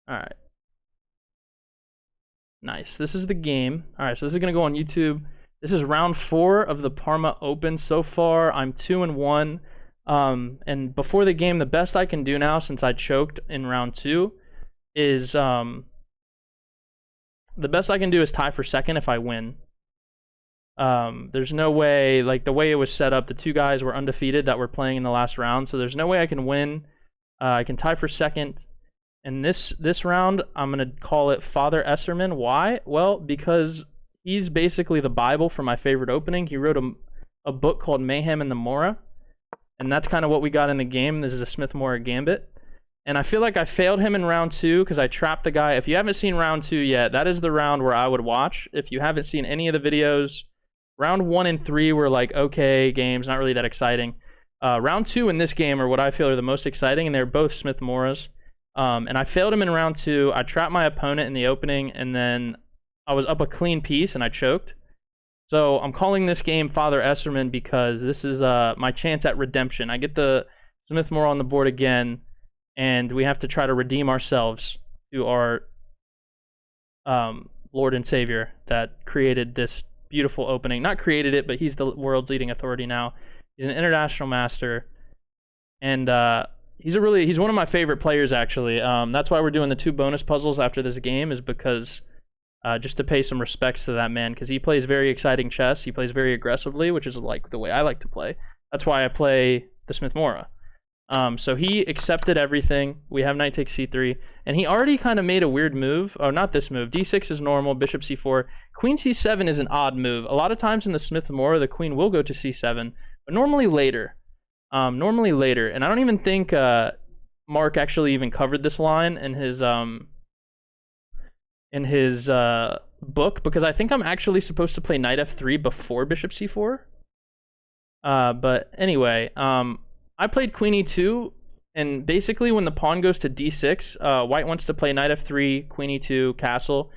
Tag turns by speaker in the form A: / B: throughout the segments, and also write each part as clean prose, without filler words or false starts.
A: All right. Nice. This is the game. All right, so this is going to go on YouTube. This is round 4 of the Parma Open. So far, I'm 2-1. And before the game, the best I can do now, since I choked in round 2, is the best I can do is tie for second if I win. There's no way, like the way it was set up, the two guys were undefeated that were playing in the last round, so there's no way I can win. I can tie for second. And this round, I'm going to call it Father Esserman. Why? Well, because he's basically the Bible for my favorite opening. He wrote a book called Mayhem in the Mora, and that's kind of what we got in the game. This is a Smith-Morra Gambit. And I feel like I failed him in round 2 because I trapped the guy. If you haven't seen round 2 yet, that is the round where I would watch. If you haven't seen any of the videos, round 1 and 3 were like okay games, not really that exciting. Round 2 and this game are what I feel are the most exciting, and they're both Smith-Morras. And I failed him in round 2. I trapped my opponent in the opening, and then I was up a clean piece, and I choked. So I'm calling this game Father Esserman because this is my chance at redemption. I get the Smith-Morra on the board again, and we have to try to redeem ourselves to our Lord and Savior that created this beautiful opening. Not created it, but he's the world's leading authority now. He's an international master, and he's one of my favorite players, actually. That's why we're doing the 2 bonus puzzles after this game, is because just to pay some respects to that man, because he plays very exciting chess. He plays very aggressively, which is like the way I like to play. That's why I play the Smith-Morra. So he accepted everything. We have knight takes c3, and he already kind of made a weird move. Oh, not this move. d6 is normal, bishop c4. Queen c7 is an odd move. A lot of times in the Smith-Morra, the queen will go to c7, but normally later. And I don't even think Mark actually even covered this line in his book, because I think I'm actually supposed to play knight f3 before bishop c4. But anyway, I played queen e2, and basically when the pawn goes to d6, white wants to play knight f3, queen e2, castle,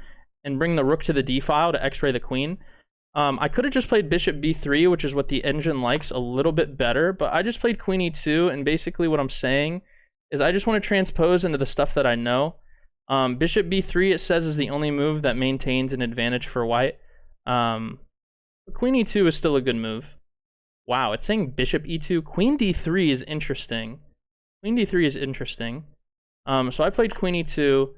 A: and bring the rook to the d file to x-ray the queen. I could have just played bishop b3, which is what the engine likes a little bit better, but I just played queen e2, and basically what I'm saying is I just want to transpose into the stuff that I know. Bishop b3, it says, is the only move that maintains an advantage for white. Queen e2 is still a good move. Wow, it's saying bishop e2. Queen d3 is interesting. Queen d3 is interesting. So I played queen e2,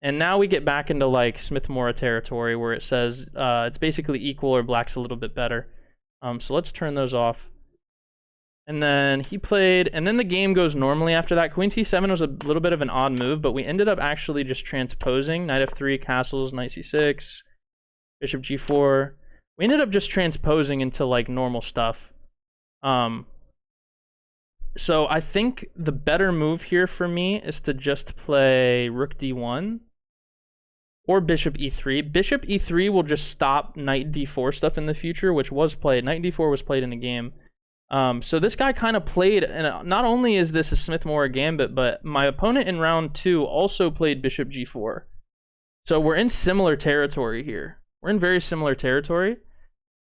A: and now we get back into like Smith-Morra territory where it says it's basically equal or black's a little bit better. So let's turn those off. And then he played, and then the game goes normally after that. Queen c7 was a little bit of an odd move, but we ended up actually just transposing. Knight f3, castles, knight c6, bishop g4. We ended up just transposing into like normal stuff. So I think the better move here for me is to just play rook d1 or bishop e3. Bishop e3 will just stop knight d4 stuff in the future, which was played. Knight d4 was played in the game. So this guy kind of played, and not only is this a Smith-Morra Gambit, but my opponent in round 2 also played bishop g4. So we're in similar territory here. We're in very similar territory.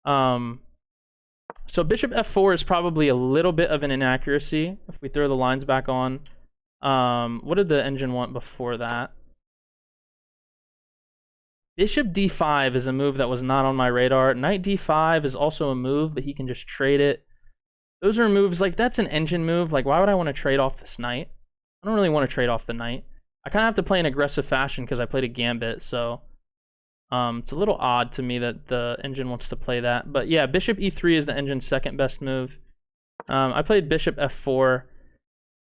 A: So bishop f4 is probably a little bit of an inaccuracy if we throw the lines back on. What did the engine want before that? Bishop d5 is a move that was not on my radar. Knight d5 is also a move, but he can just trade it. Those are moves, like, that's an engine move. Like, why would I want to trade off this knight? I don't really want to trade off the knight. I kind of have to play in aggressive fashion because I played a gambit, so it's a little odd to me that the engine wants to play that. But yeah, bishop e3 is the engine's second best move. I played bishop f4,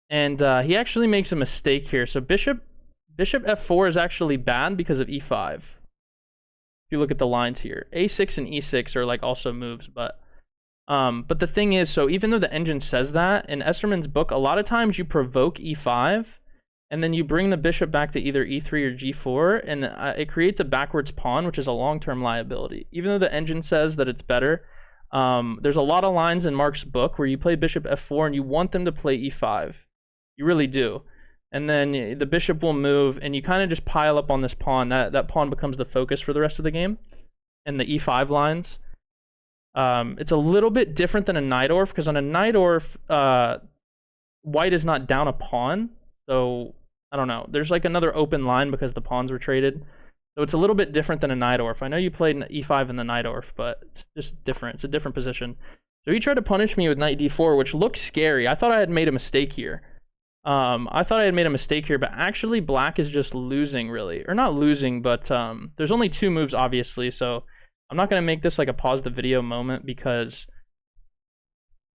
A: and he actually makes a mistake here. So bishop f4 is actually bad because of e5. If you look at the lines here, a6 and e6 are like also moves, but the thing is, so even though the engine says that, in Esserman's book, a lot of times you provoke e5, and then you bring the bishop back to either e3 or g4, and it creates a backwards pawn, which is a long-term liability. Even though the engine says that it's better, there's a lot of lines in Mark's book where you play bishop f4 and you want them to play e5. You really do. And then the bishop will move, and you kind of just pile up on this pawn. That pawn becomes the focus for the rest of the game, and the e5 lines. It's a little bit different than a Najdorf, because on a Najdorf, white is not down a pawn, so I don't know. There's like another open line because the pawns were traded. So it's a little bit different than a Najdorf. I know you played an e5 in the Najdorf, but it's just different. It's a different position. So he tried to punish me with knight d4, which looked scary. I thought I had made a mistake here. But actually black is just losing, really. Or not losing, but there's only 2 moves, obviously, so I'm not going to make this like a pause the video moment because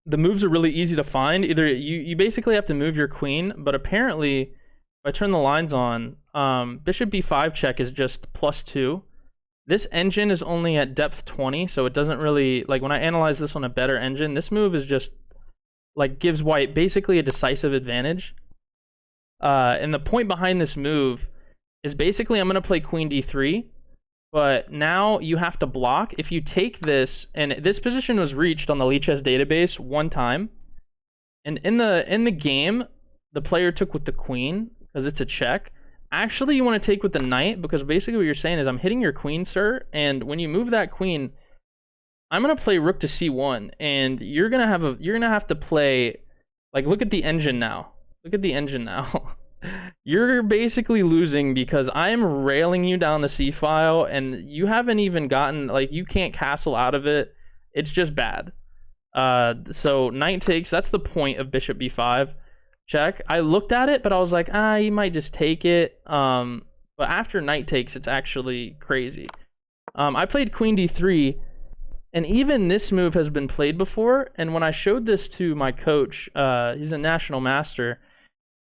A: the moves are really easy to find. Either you basically have to move your queen, but apparently, if I turn the lines on, bishop b5 check is just +2. This engine is only at depth 20, so it doesn't really, like when I analyze this on a better engine, this move is just, like gives white basically a decisive advantage. And the point behind this move is basically I'm going to play queen d3, but now you have to block. If you take this, and this position was reached on the Lichess database 1 time, and in the game, the player took with the queen because it's a check. Actually, you want to take with the knight because basically what you're saying is I'm hitting your queen, sir, and when you move that queen, I'm gonna play rook to c1, and you're gonna have to play, like, look at the engine now. Look at the engine now. You're basically losing because I'm railing you down the c file, and you haven't even gotten, like, you can't castle out of it. It's just bad. So knight takes. That's the point of bishop b5 check. I looked at it, but I was like, you might just take it. But after knight takes, it's actually crazy. I played queen d3. And even this move has been played before, and when I showed this to my coach, he's a national master,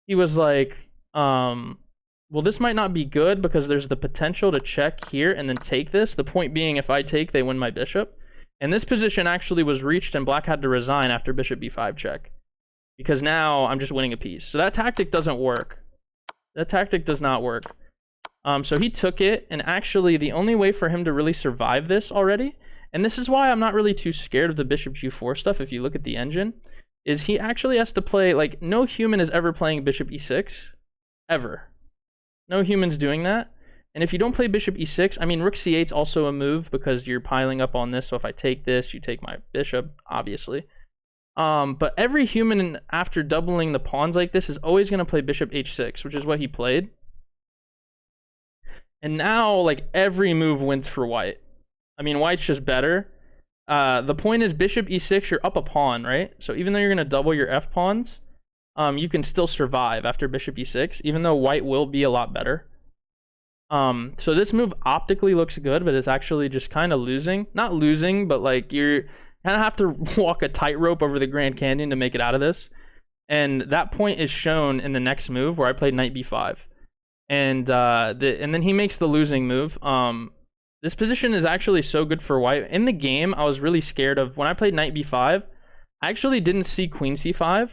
A: he was like, well, this might not be good because there's the potential to check here and then take this. The point being, if I take, they win my bishop. And this position actually was reached, and black had to resign after bishop b5 check. Because now I'm just winning a piece. So that tactic doesn't work. That tactic does not work. So he took it, and actually the only way for him to really survive this already, and this is why I'm not really too scared of the bishop g4 stuff if you look at the engine, is he actually has to play, like, no human is ever playing bishop e6. Ever. No human's doing that. And if you don't play bishop e6, I mean, rook c8 is also a move because you're piling up on this, so if I take this, you take my bishop, obviously. But every human, after doubling the pawns like this, is always going to play bishop h6, which is what he played. And now, like, every move wins for white. I mean, white's just better. The point is bishop e6, you're up a pawn, right? So even though you're going to double your f pawns, you can still survive after bishop e6, even though white will be a lot better. So this move optically looks good, but it's actually just kind of losing. Not losing, but like you're kind of have to walk a tightrope over the Grand Canyon to make it out of this. And that point is shown in the next move where I played knight b5. And then he makes the losing move. This position is actually so good for white. In the game, I was really scared of, when I played knight b5, I actually didn't see queen c5,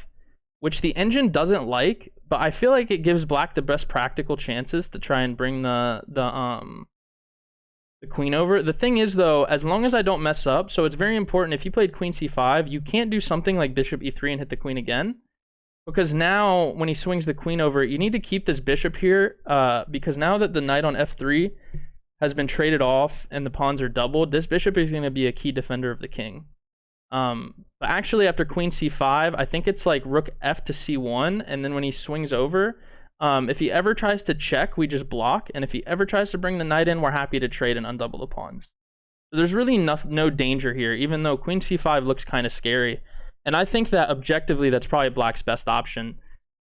A: which the engine doesn't like, but I feel like it gives black the best practical chances to try and bring the queen over. The thing is, though, as long as I don't mess up, so it's very important, if you played queen c5, you can't do something like bishop e3 and hit the queen again, because now when he swings the queen over, you need to keep this bishop here, because now that the knight on f3 has been traded off and the pawns are doubled, this bishop is going to be a key defender of the king. But actually after queen c5, I think it's like rook f to c1, and then when he swings over, if he ever tries to check, we just block, and if he ever tries to bring the knight in, we're happy to trade and undouble the pawns. So there's really no danger here, even though queen c5 looks kind of scary. And I think that objectively that's probably black's best option,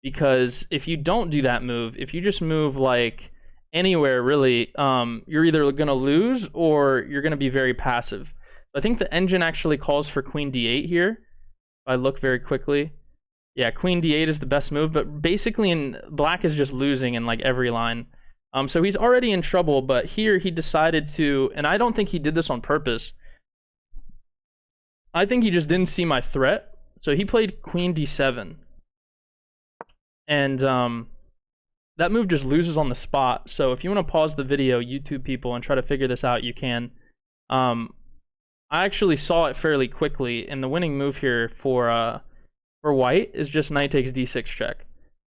A: because if you don't do that move, if you just move like anywhere really, you're either going to lose or you're going to be very passive. I think the engine actually calls for queen d8 here. If I look very quickly, yeah, queen d8 is the best move, but basically black is just losing in like every line. So he's already in trouble, but here he decided to, and I don't think he did this on purpose. I think he just didn't see my threat, so he played queen d7. And that move just loses on the spot. So if you want to pause the video, YouTube people, and try to figure this out, you can. I actually saw it fairly quickly, and the winning move here for white is just knight takes d6 check.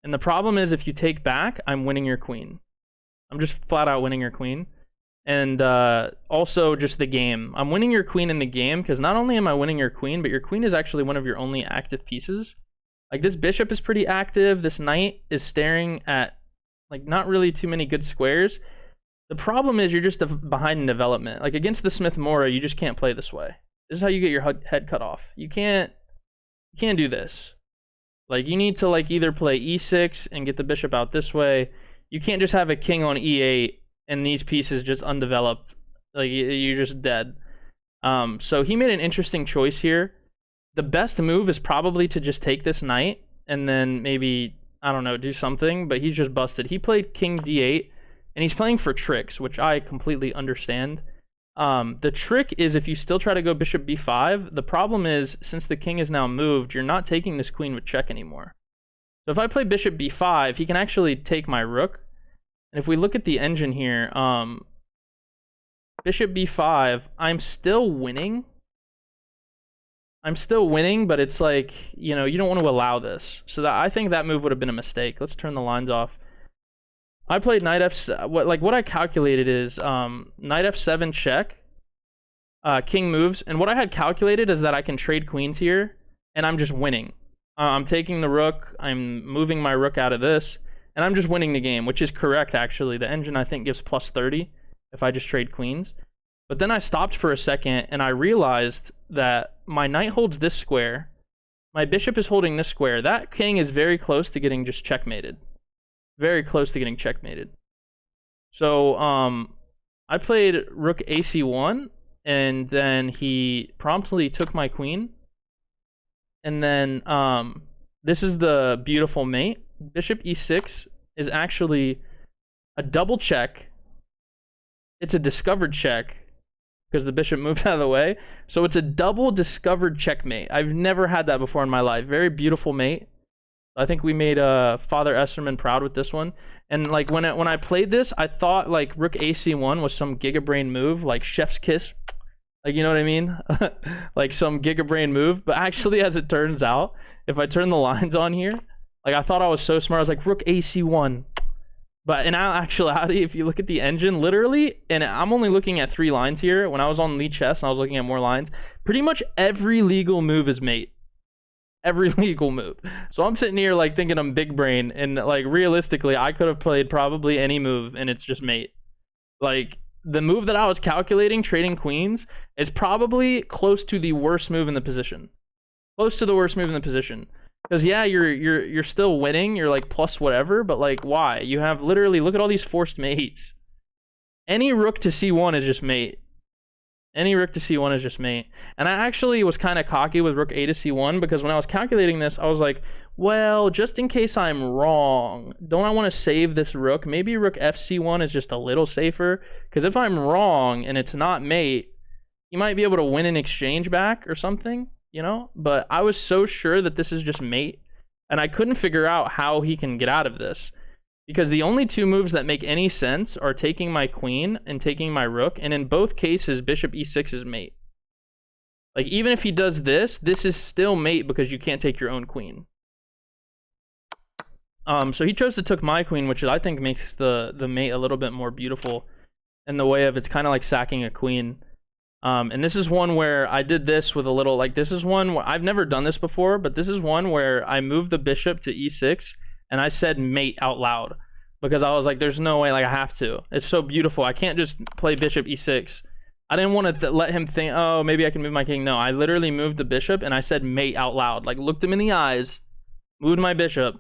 A: And the problem is, if you take back, I'm winning your queen. I'm just flat out winning your queen. And also just the game. I'm winning your queen in the game because not only am I winning your queen, but your queen is actually one of your only active pieces. Like, this bishop is pretty active. This knight is staring at Like, not really too many good squares. The problem is you're just behind in development. Like, against the Smith Mora, you just can't play this way. This is how you get your head cut off. You can't do this. Like, you need to, like, either play e6 and get the bishop out this way. You can't just have a king on e8 and these pieces just undeveloped. Like, you're just dead. So he made an interesting choice here. The best move is probably to just take this knight and then maybe, I don't know, do something, but he's just busted. He played king d8, and he's playing for tricks, which I completely understand. The trick is if you still try to go bishop b5, the problem is, since the king is now moved, you're not taking this queen with check anymore. So if I play bishop b5, he can actually take my rook. And if we look at the engine here, bishop b5, I'm still winning. But it's like, you know, you don't want to allow this. So I think that move would have been a mistake. Let's turn the lines off. I played knight f. What I calculated is knight f7 check, king moves, and what I had calculated is that I can trade queens here, and I'm just winning. I'm taking the rook, I'm moving my rook out of this, and I'm just winning the game, which is correct actually. The engine I think gives plus 30 if I just trade queens. But then I stopped for a second and I realized that my knight holds this square, my bishop is holding this square. That king is very close to getting just checkmated. Very close to getting checkmated. So I played rook ac1, and then he promptly took my queen. And then this is the beautiful mate. Bishop e6 is actually a double check. It's a discovered check because the bishop moved out of the way. So it's a double discovered checkmate. I've never had that before in my life. Very beautiful mate. I think we made Father Esserman proud with this one. And like when I played this, I thought like rook ac1 was some gigabrain move, like chef's kiss. Like, you know what I mean? Like some gigabrain move. But actually, as it turns out, if I turn the lines on here, like I thought I was so smart. I was like rook ac1. But in actuality, if you look at the engine, literally, and I'm only looking at 3 lines here. When I was on Lee Chess and I was looking at more lines, pretty much every legal move is mate. Every legal move. So I'm sitting here like thinking I'm big brain, and like realistically, I could have played probably any move, and it's just mate. Like the move that I was calculating, trading queens, is probably close to the worst move in the position. Close to the worst move in the position. Because yeah, you're still winning. You're like plus whatever, but like why? You have literally, look at all these forced mates. Any rook to c1 is just mate. Any rook to c1 is just mate. And I actually was kind of cocky with rook a to c1 because when I was calculating this, I was like, well, just in case I'm wrong, don't I want to save this rook? Maybe rook fc1 is just a little safer. Because if I'm wrong and it's not mate, you might be able to win an exchange back or something, you know? But I was so sure that this is just mate, and I couldn't figure out how he can get out of this. Because the only 2 moves that make any sense are taking my queen and taking my rook, and in both cases, bishop e6 is mate. Like, even if he does this, this is still mate because you can't take your own queen. So he chose to took my queen, which I think makes the mate a little bit more beautiful in the way of it's kind of like sacking a queen. And this is one where I did this with a little, like, this is one where I've never done this before, but this is one where I moved the bishop to e6, and I said mate out loud because I was like, there's no way, like I have to. It's so beautiful. I can't just play bishop e6. I didn't want to let him think, oh, maybe I can move my king. No, I literally moved the bishop and I said mate out loud. Like, looked him in the eyes, moved my bishop,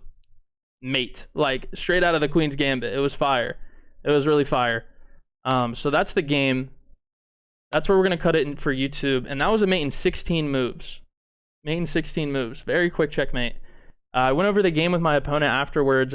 A: mate. Like, straight out of the Queen's Gambit. It was fire. It was really fire. So that's the game. That's where we're going to cut it in for YouTube. And that was a mate in 16 moves. Mate in 16 moves. Very quick checkmate. I went over the game with my opponent afterwards.